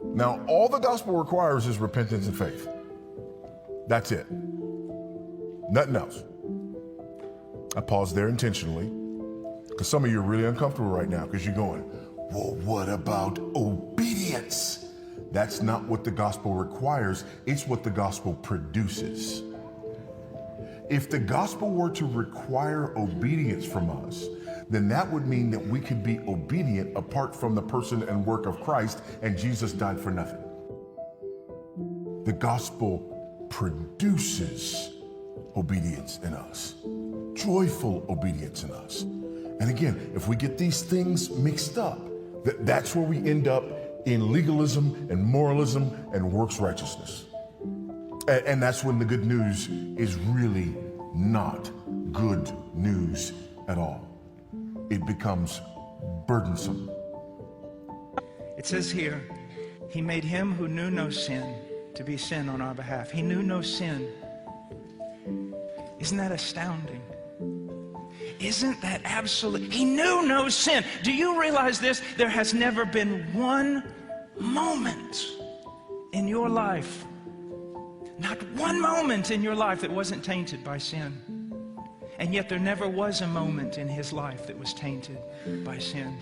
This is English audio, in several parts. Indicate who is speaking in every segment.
Speaker 1: Now, all the gospel requires is repentance and faith. That's it. Nothing else. I paused there intentionally because some of you are really uncomfortable right now because you're going, well, what about obedience? That's not what the gospel requires. It's what the gospel produces. If the gospel were to require obedience from us, then that would mean that we could be obedient apart from the person and work of Christ, and Jesus died for nothing. The gospel produces obedience in us, joyful obedience in us. And again, if we get these things mixed up, that's where we end up in legalism and moralism and works righteousness. And that's when the good news is really not good news at all. It becomes burdensome.
Speaker 2: It says here, he made him who knew no sin to be sin on our behalf. He knew no sin. Isn't that astounding? Isn't that absolute? He knew no sin. Do you realize this? There has never been one moment in your life, not one moment in your life that wasn't tainted by sin. And yet there never was a moment in his life that was tainted by sin.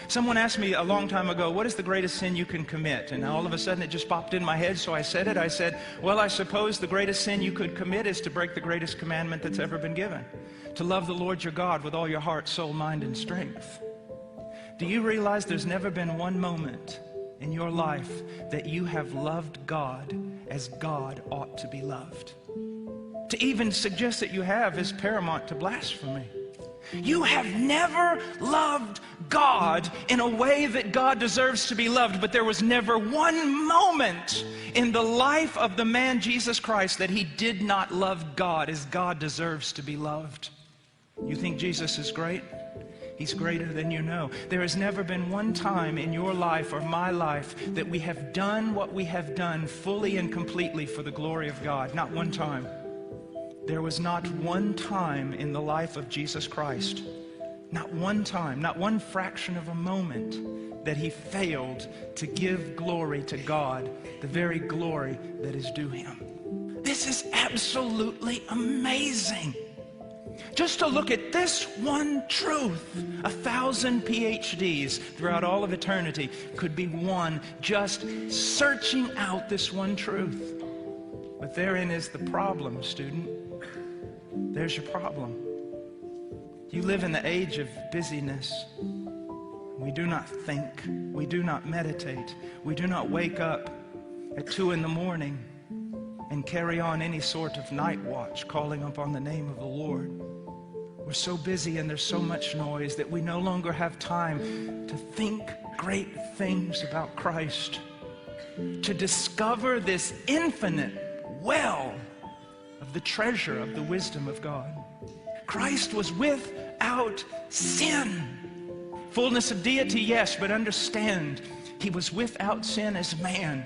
Speaker 2: Someone asked me a long time ago, what is the greatest sin you can commit? And all of a sudden it just popped in my head, so I said it. I said, well, I suppose the greatest sin you could commit is to break the greatest commandment that's ever been given. To love the Lord your God with all your heart, soul, mind, and strength. Do you realize there's never been one moment in your life that you have loved God as God ought to be loved? To even suggest that you have is paramount to blasphemy. You have never loved God in a way that God deserves to be loved, but there was never one moment in the life of the man Jesus Christ that he did not love God as God deserves to be loved. You think Jesus is great? He's greater than you know. There has never been one time in your life or my life that we have done what we have done fully and completely for the glory of God. Not one time. There was not one time in the life of Jesus Christ, not one time, not one fraction of a moment that he failed to give glory to God, the very glory that is due him. This is absolutely amazing. Just to look at this one truth, 1,000 PhDs throughout all of eternity could be won just searching out this one truth. But therein is the problem, student. There's your problem. You live in the age of busyness. We do not think. We do not meditate. We do not wake up at 2 in the morning and carry on any sort of night watch calling upon the name of the Lord. We're so busy and there's so much noise that we no longer have time to think great things about Christ, to discover this infinite well of the treasure of the wisdom of God. Christ was without sin. Fullness of deity, yes, but understand, he was without sin as man.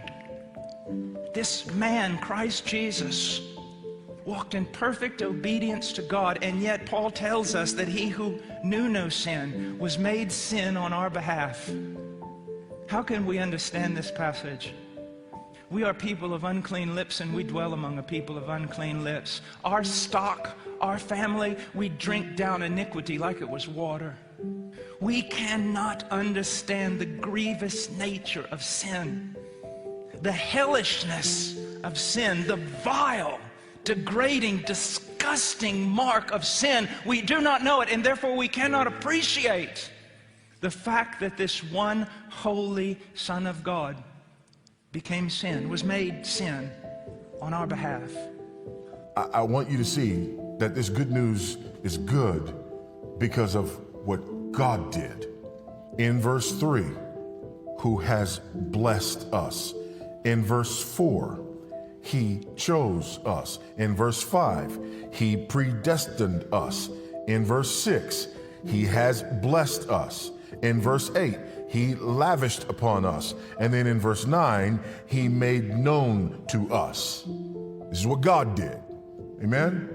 Speaker 2: This man, Christ Jesus, walked in perfect obedience to God, and yet Paul tells us that he who knew no sin was made sin on our behalf. How can we understand this passage? We are people of unclean lips, and we dwell among a people of unclean lips. Our stock, our family, we drink down iniquity like it was water. We cannot understand the grievous nature of sin, the hellishness of sin, the vile, degrading, disgusting mark of sin. We do not know it, and therefore we cannot appreciate the fact that this one holy Son of God became sin, was made sin on our behalf.
Speaker 1: I want you to see that this good news is good because of what God did. In verse 3, who has blessed us. In verse 4, he chose us. In verse 5, he predestined us. In verse 6, he has blessed us. In verse 8, he lavished upon us. And then in verse 9, he made known to us. This is what God did. Amen?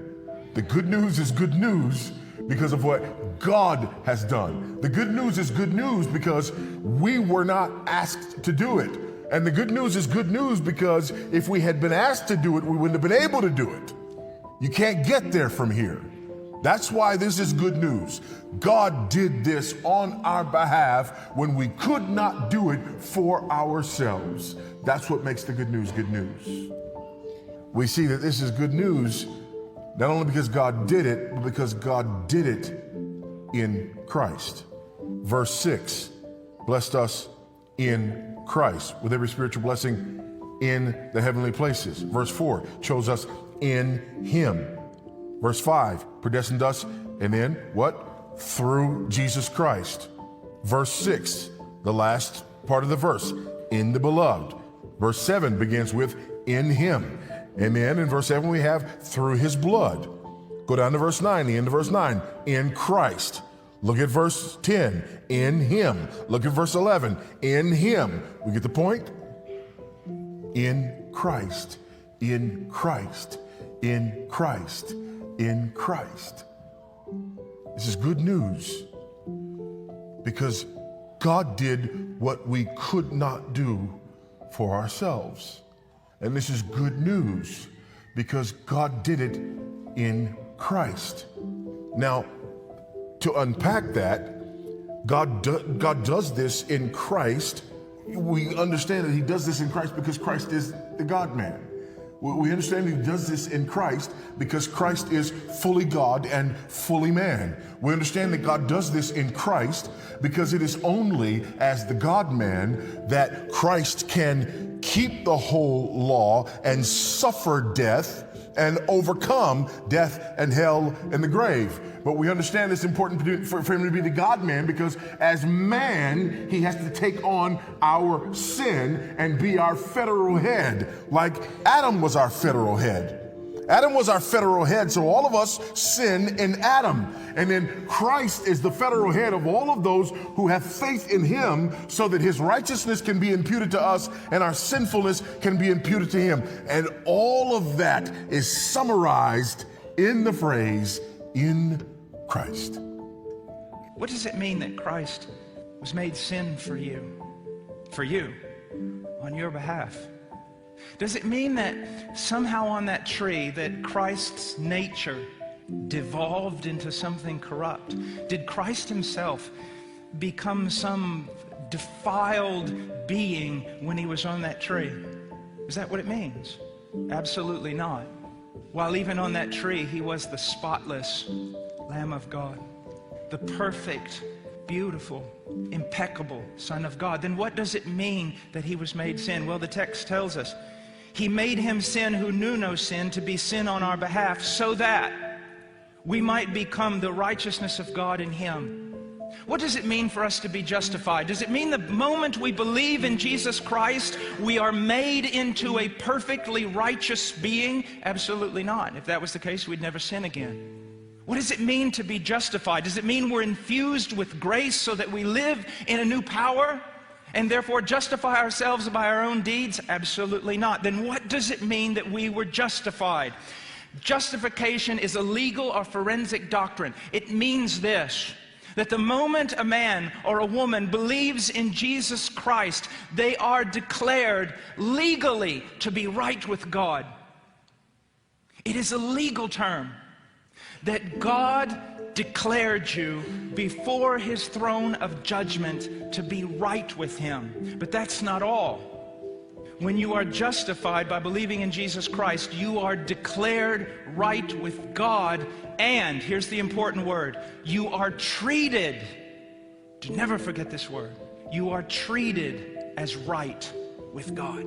Speaker 1: The good news is good news because of what God has done. The good news is good news because we were not asked to do it. And the good news is good news because if we had been asked to do it, we wouldn't have been able to do it. You can't get there from here. That's why this is good news. God did this on our behalf when we could not do it for ourselves. That's what makes the good news good news. We see that this is good news not only because God did it, but because God did it in Christ. Verse 6, blessed us in Christ with every spiritual blessing in the heavenly places. Verse 4, chose us in Him. Verse 5, predestined us, and then what? Through Jesus Christ. Verse 6, the last part of the verse, in the beloved. Verse 7 begins with in Him. And then in verse 7 we have through His blood. Go down to verse 9, the end of verse 9, in Christ. Look at verse 10, in Him. Look at verse 11, in Him. We get the point? In Christ, in Christ, in Christ, in Christ. This is good news because God did what we could not do for ourselves. And this is good news because God did it in Christ. Now, to unpack that, God does this in Christ. We understand that He does this in Christ because Christ is the God-man. We understand He does this in Christ because Christ is fully God and fully man. We understand that God does this in Christ because it is only as the God-man that Christ can keep the whole law and suffer death and overcome death and hell and the grave. But we understand it's important for Him to be the God-man because as man, He has to take on our sin and be our federal head, like Adam was our federal head. Adam was our federal head, so all of us sin in Adam. And then Christ is the federal head of all of those who have faith in Him so that His righteousness can be imputed to us and our sinfulness can be imputed to Him. And all of that is summarized in the phrase, in Christ.
Speaker 2: What does it mean that Christ was made sin for you, on your behalf? Does it mean that somehow on that tree that Christ's nature devolved into something corrupt? Did Christ Himself become some defiled being when He was on that tree? Is that what it means? Absolutely not. While even on that tree, He was the spotless Lamb of God, the perfect, beautiful, impeccable Son of God. Then what does it mean that He was made sin? Well, the text tells us, He made Him sin who knew no sin to be sin on our behalf so that we might become the righteousness of God in Him. What does it mean for us to be justified? Does it mean the moment we believe in Jesus Christ, we are made into a perfectly righteous being? Absolutely not. If that was the case, we'd never sin again. What does it mean to be justified? Does it mean we're infused with grace so that we live in a new power and therefore justify ourselves by our own deeds? Absolutely not. Then what does it mean that we were justified? Justification is a legal or forensic doctrine. It means this, that the moment a man or a woman believes in Jesus Christ, they are declared legally to be right with God. It is a legal term that God declared you before His throne of judgment to be right with Him. But that's not all. When you are justified by believing in Jesus Christ, you are declared right with God, and here's the important word, you are treated, do never forget this word, you are treated as right with God.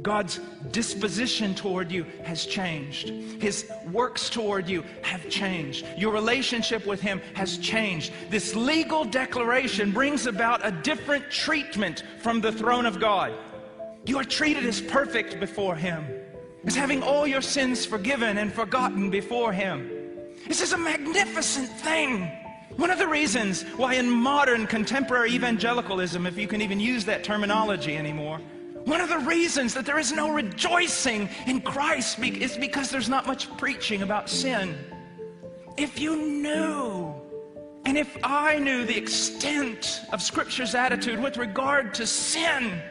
Speaker 2: God's disposition toward you has changed. His works toward you have changed. Your relationship with Him has changed. This legal declaration brings about a different treatment from the throne of God. You are treated as perfect before Him, as having all your sins forgiven and forgotten before Him. This is a magnificent thing. One of the reasons why in modern contemporary evangelicalism, if you can even use that terminology anymore, one of the reasons that there is no rejoicing in Christ is because there's not much preaching about sin. If you knew, and if I knew the extent of Scripture's attitude with regard to sin,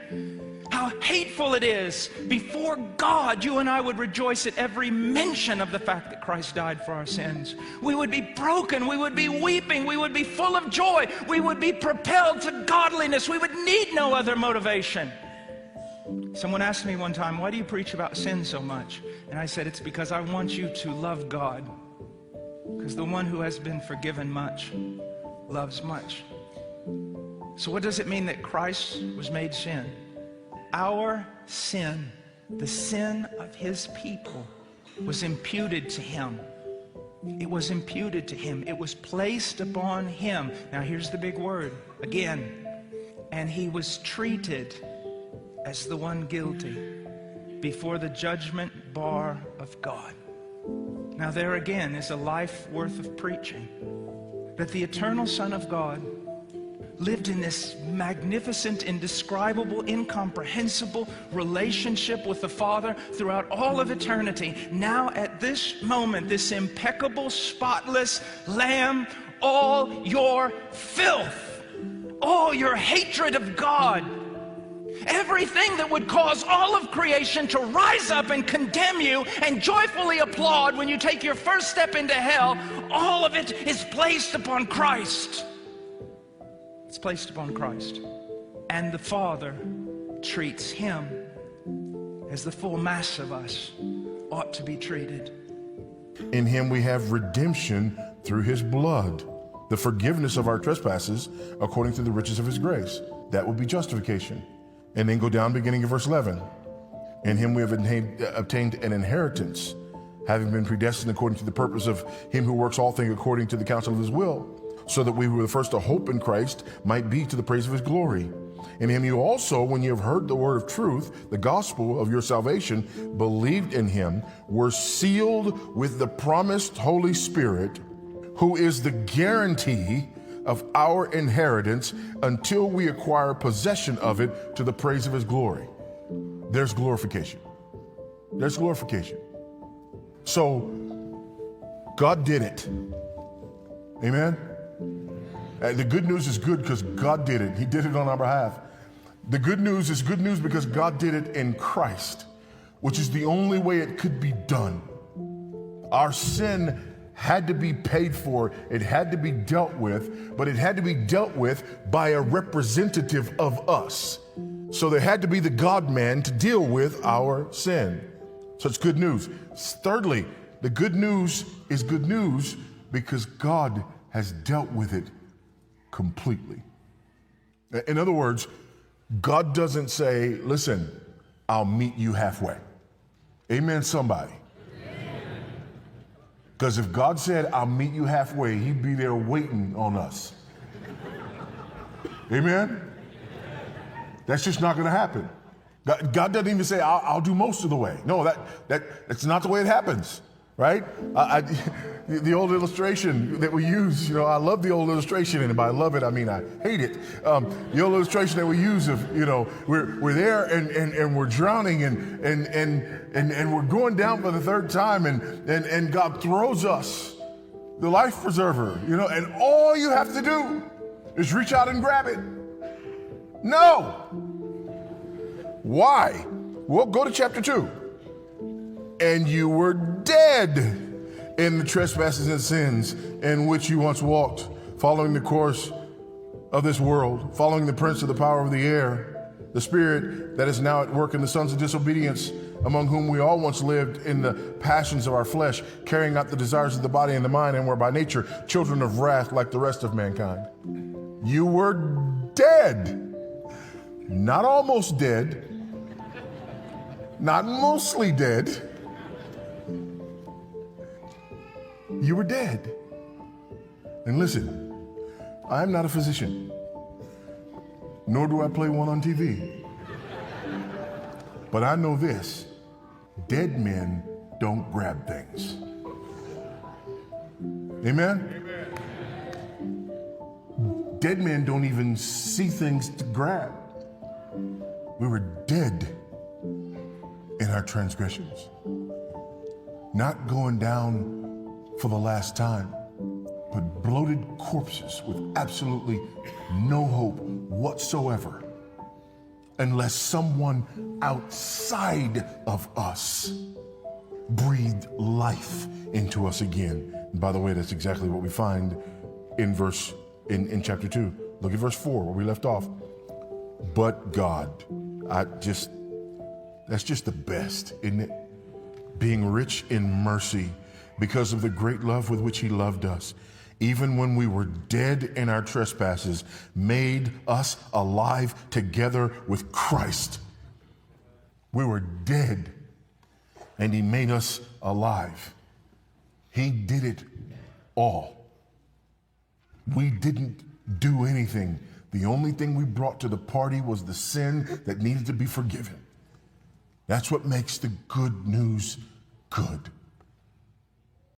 Speaker 2: how hateful it is. Before God, you and I would rejoice at every mention of the fact that Christ died for our sins. We would be broken, we would be weeping, we would be full of joy, we would be propelled to godliness, we would need no other motivation. Someone asked me one time, why do you preach about sin so much? And I said, it's because I want you to love God. Because the one who has been forgiven much loves much. So what does it mean that Christ was made sin? Our sin, the sin of his people, was imputed to him. It was imputed to him. It was placed upon him. Now here's the big word again. And he was treated as the one guilty before the judgment bar of God. Now there again is a life worth of preaching. That the eternal Son of God lived in this magnificent, indescribable, incomprehensible relationship with the Father throughout all of eternity. Now at this moment, this impeccable, spotless Lamb, all your filth, all your hatred of God, everything that would cause all of creation to rise up and condemn you and joyfully applaud when you take your first step into hell, all of it is placed upon Christ. It's placed upon Christ. And the Father treats him as the full mass of us ought to be treated.
Speaker 1: In him we have redemption through his blood, the forgiveness of our trespasses according to the riches of his grace. That would be justification. And then go down beginning of verse 11. In him we have obtained an inheritance, having been predestined according to the purpose of him who works all things according to the counsel of his will, so that we who were the first to hope in Christ might be to the praise of his glory. In him you also, when you have heard the word of truth, the gospel of your salvation, believed in him, were sealed with the promised Holy Spirit, who is the guarantee of our inheritance until we acquire possession of it to the praise of his glory. There's glorification. There's glorification. So God did it. Amen? The good news is good because God did it. He did it on our behalf. The good news is good news because God did it in Christ, which is the only way it could be done. Our sin had to be paid for, it had to be dealt with, but it had to be dealt with by a representative of us. So there had to be the God-man to deal with our sin. So it's good news. Thirdly, the good news is good news because God has dealt with it completely. In other words, God doesn't say, listen, I'll meet you halfway. Amen, somebody. Because if God said, I'll meet you halfway, he'd be there waiting on us. Amen? That's just not going to happen. God doesn't even say, I'll do most of the way. No, that's not the way it happens, right? The old illustration that we use, I love the old illustration, and by I love it, I mean I hate it. The old illustration that we use of, we're there and we're drowning and we're going down for the third time, and God throws us the life preserver, and all you have to do is reach out and grab it. No. Why? Well, go to chapter 2. And you were dead in the trespasses and sins in which you once walked, following the course of this world, following the prince of the power of the air, the spirit that is now at work in the sons of disobedience, among whom we all once lived in the passions of our flesh, carrying out the desires of the body and the mind, and were by nature children of wrath like the rest of mankind. You were dead, not almost dead, not mostly dead. You were dead. And listen, I am not a physician, nor do I play one on TV. But I know this, dead men don't grab things. Amen? Dead men don't even see things to grab. We were dead in our transgressions, not going down for the last time, but bloated corpses with absolutely no hope whatsoever unless someone outside of us breathed life into us again. And by the way, that's exactly what we find in chapter 2. Look at verse 4 where we left off. But God, that's just the best, isn't it? Being rich in mercy because of the great love with which he loved us, even when we were dead in our trespasses, made us alive together with Christ. We were dead, and he made us alive. He did it all. We didn't do anything. The only thing we brought to the party was the sin that needed to be forgiven. That's what makes the good news good.